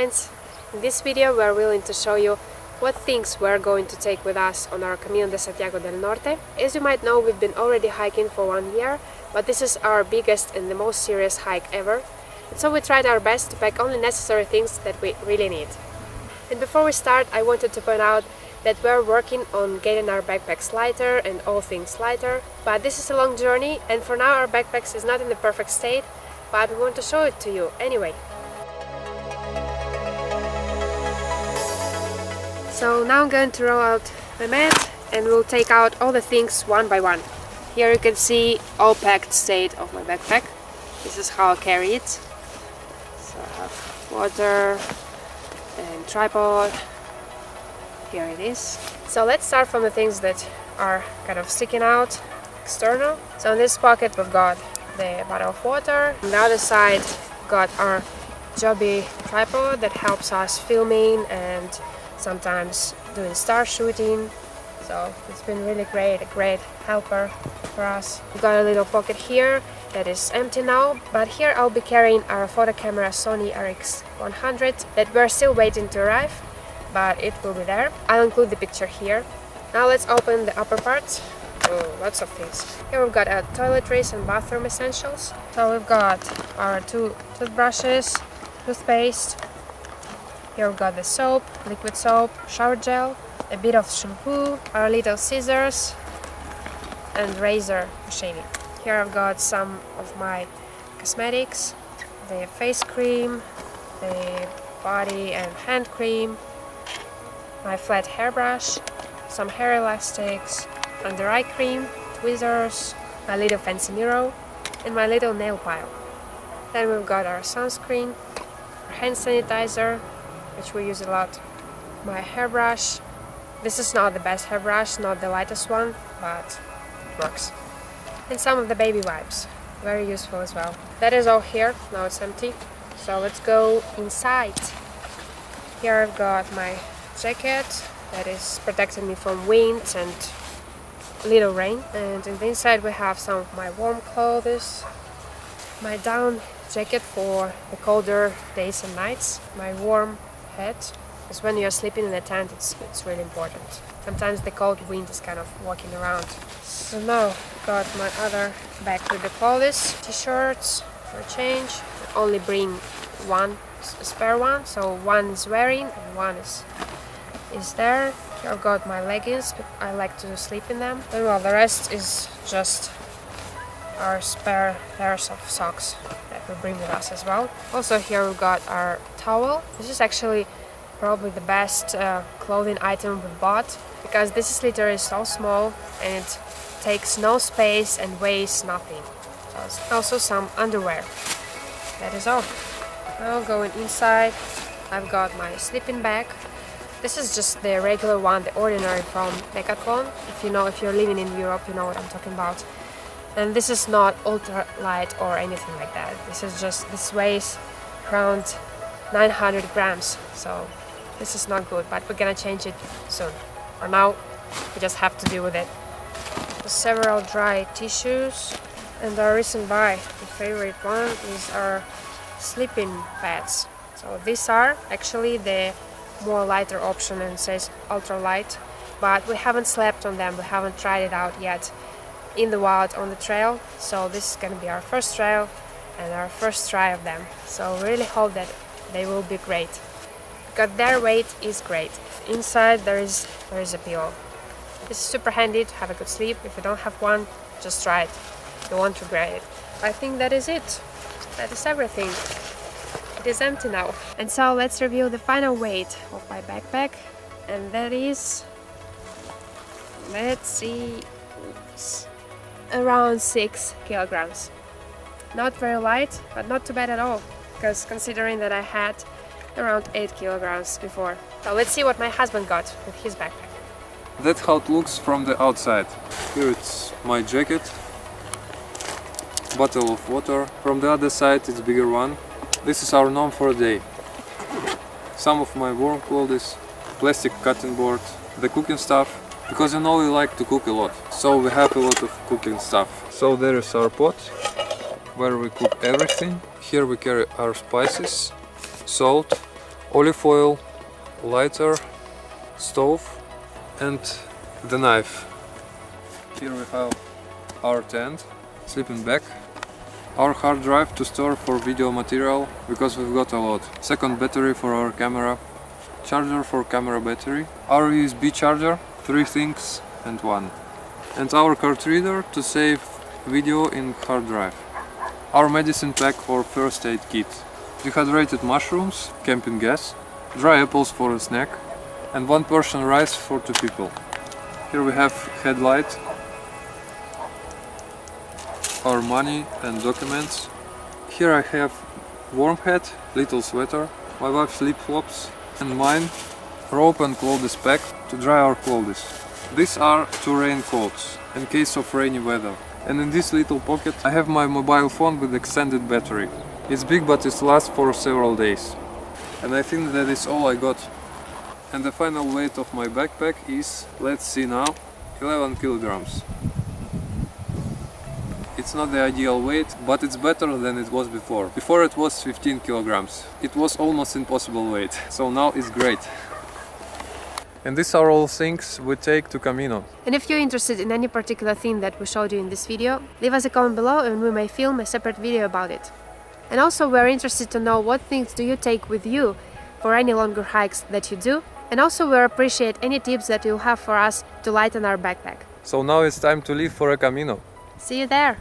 friends! In this video we are willing to show you what things we are going to take with us on our Camino de Santiago del Norte. As you might know, we've been already hiking for 1 year, but this is our biggest and the most serious hike ever. And so we tried our best to pack only necessary things that we really need. And before we start, I wanted to point out that we're working on getting our backpacks lighter and all things lighter, but this is a long journey and for now our backpacks is not in the perfect state, but we want to show it to you anyway. So now I'm going to roll out the mat and we'll take out all the things one by one. Here you can see all packed state of my backpack. This is how I carry it. So I have water and tripod. Here it is. So let's start from the things that are kind of sticking out, external. So in this pocket we've got the bottle of water. On the other side we've got our Joby tripod that helps us filming and sometimes doing star shooting. So it's been really great, a great helper for us. We've got a little pocket here that is empty now, but here I'll be carrying our photo camera Sony RX100 that we're still waiting to arrive, but it will be there. I'll include the picture here. Now let's open the upper part. Oh, lots of things. Here we've got our toiletries and bathroom essentials. So we've got our 2 toothbrushes, toothpaste. Here we've got the soap, liquid soap, shower gel, a bit of shampoo, our little scissors and razor for shaving. Here I've got some of my cosmetics, the face cream, the body and hand cream, my flat hairbrush, some hair elastics, under eye cream, tweezers, my little fancy mirror, and my little nail pile. Then we've got our sunscreen, our hand sanitizer, which we use a lot, my hairbrush. This is not the best hairbrush, not the lightest one, but it works. And some of the baby wipes, very useful as well. That is all here, now it's empty. So let's go inside. Here I've got my jacket that is protecting me from wind and little rain. And in the inside we have some of my warm clothes, my down jacket for the colder days and nights, my warm hat, because when you're sleeping in a tent it's really important. Sometimes the cold wind is kind of walking around. So now I've got my other bag with the clothes, t-shirts for a change. I only bring one, a spare one, so one is wearing and one is there. Here I've got my leggings, but I like to sleep in them. And well, the rest is just our spare pairs of socks that we bring with us as well. Also here we've got our towel. This is actually probably the best clothing item we bought, because this is literally so small and it takes no space and weighs nothing. So also some underwear. That is all. Now going inside, I've got my sleeping bag. This is just the regular one, the ordinary from Decathlon. If you're living in Europe, you know what I'm talking about. And this is not ultra light or anything like that. This weighs around 900 grams. So this is not good, but we're gonna change it soon. For now, we just have to deal with it. Several dry tissues, and our recent buy, the favorite one, is our sleeping pads. So these are actually the more lighter option and says ultra light, but we haven't slept on them, we haven't tried it out yet in the wild on the trail. So this is gonna be our first trail and our first try of them. So really hope that they will be great, because their weight is great. Inside there is a pillow. It's super handy to have a good sleep. If you don't have one, just try it. You won't regret it. I think that is it. That is everything. It is empty now. And so let's review the final weight of my backpack. And that is, let's see, around 6 kilograms. Not very light, but not too bad at all, because considering that I had around 8 kilograms before. So let's see what my husband got with his backpack. That's how it looks from the outside. Here it's my jacket, bottle of water. From the other side it's bigger one. This is our norm for a day. Some of my warm clothes, plastic cutting board, the cooking stuff, because you know we like to cook a lot. So we have a lot of cooking stuff. So there is our pot where we cook everything. Here we carry our spices, salt, olive oil, lighter, stove and the knife. Here we have our tent, sleeping bag, our hard drive to store for video material, because we've got a lot, second battery for our camera, charger for camera battery, our USB charger, 3 things and 1, and our card reader to save video in hard drive, our medicine pack for first aid kit, dehydrated mushrooms, camping gas, dry apples for a snack, and 1 portion rice for 2 people. Here we have headlight, our money and documents. Here I have warm hat, little sweater, my wife's flip-flops, and mine rope and clothes pack to dry our clothes. These are 2 raincoats in case of rainy weather. And in this little pocket I have my mobile phone with extended battery. It's big, but it lasts for several days. And I think that is all I got. And the final weight of my backpack is, let's see now, 11 kilograms. It's not the ideal weight, but it's better than it was before. Before it was 15 kilograms. It was almost impossible weight, so now it's great. And these are all things we take to Camino. And if you're interested in any particular thing that we showed you in this video, leave us a comment below and we may film a separate video about it. And also we're interested to know what things do you take with you for any longer hikes that you do. And also we appreciate any tips that you have for us to lighten our backpack. So now it's time to leave for a Camino. See you there!